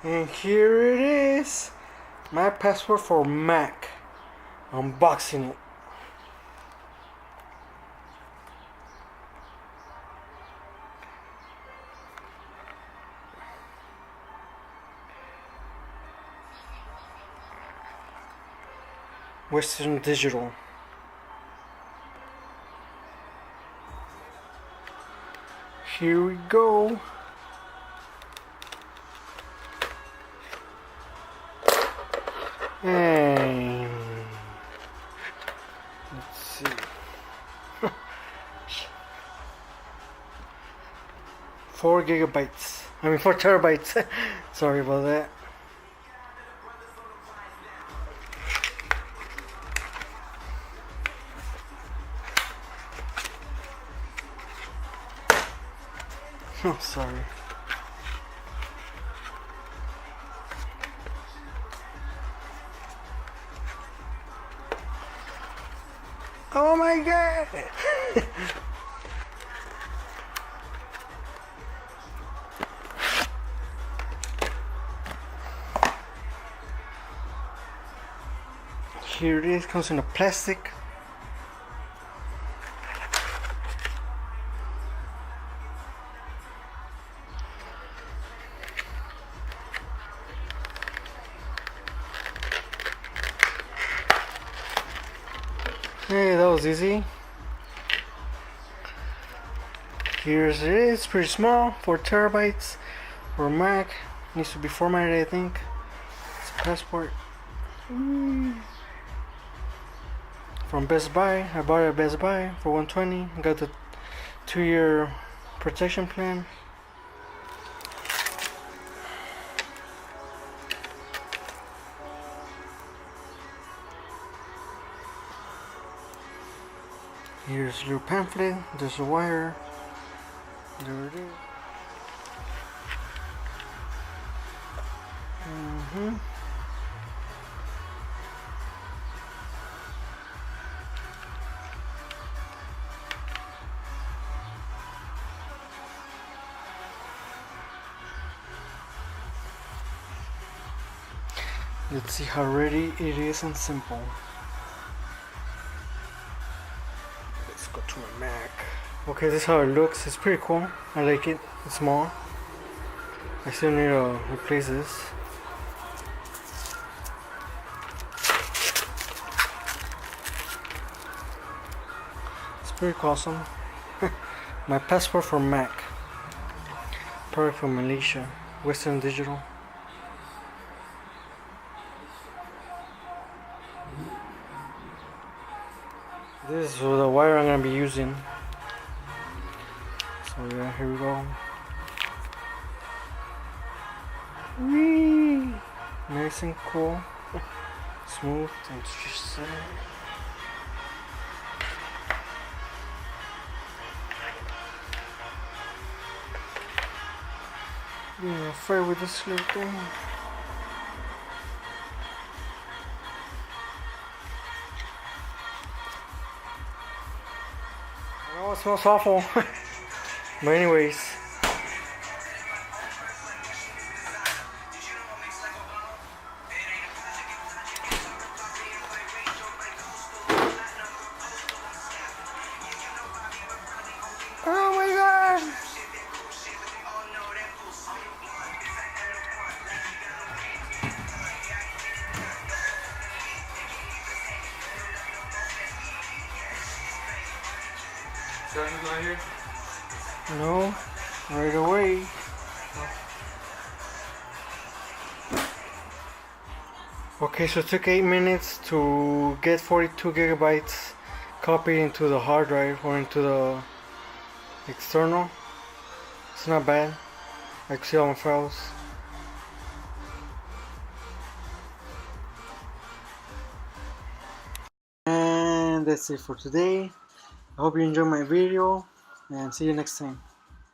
And here it is, my password for Mac. Unboxing it. Western Digital. Here we go. And let's see. 4 gigabytes. I mean 4 terabytes. Sorry about that. Oh, sorry. Oh my god! Here it is, comes in a plastic. Hey, that was easy. Here's it is, pretty small, 4 terabytes for Mac. Needs to be formatted, I think. It's a passport. From Best Buy. I bought it at Best Buy for $120. Got the 2-year protection plan. Here's your pamphlet. There's a wire. There it is. Let's see how ready it is and simple. Let's go to my Mac. Okay, this is how it looks. It's pretty cool. I like it. It's small. I still need to replace this. It's pretty awesome. My passport for Mac. Product from Malaysia. Western Digital. This is the wire I'm gonna be using. So yeah, here we go. Whee! Nice and cool. Smooth and just being afraid with this little thing. Oh, it smells awful. But anyways. Oh my god! Here? No, right away. Okay, so it took 8 minutes to get 42 gigabytes copied into the hard drive or into the external. It's not bad. I can see all my files. And that's it for today. I hope you enjoyed my video and see you next time.